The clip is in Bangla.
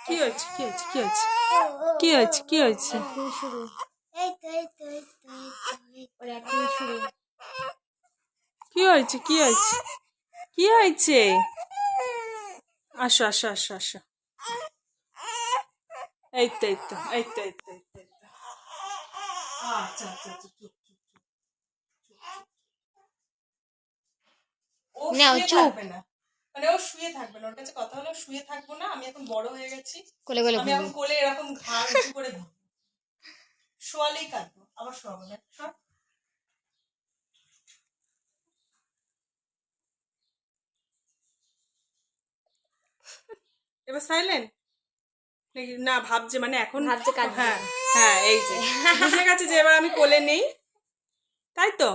কি হয়েছে কি হয়েছে কি হয়েছে কি হয়েছে কি হয়েছে শুরু শুরু কি হয়েছে কি হয়েছে কি হয়েছে আসো আসো আসো আসো এই তো এই তো এই তো এই তো এই তো আচ্ছা আচ্ছা আচ্ছা চুপ চুপ ও নাও, শুয়ে চুপ। থাকবে না মানে ও শুয়ে থাকবে না ওর কাছে কথা হলো শুয়ে থাকবো না আমি এখন বড় হয়ে গেছি কোলে কোলে আমি এখন ঘুরবে। কোলে এরকম ঘাড় উঁচু করে ঘুরবো শোয়ালেই কাঁদবো আবার শোয়াবো না সব এবার সাইলেন্ট নাকি না ভাবছে মানে এখন ভাবছে কাঁদবে। হ্যাঁ হ্যাঁ এই যে বুঝে গেছে যে এবার আমি কোলে নেই তাই তো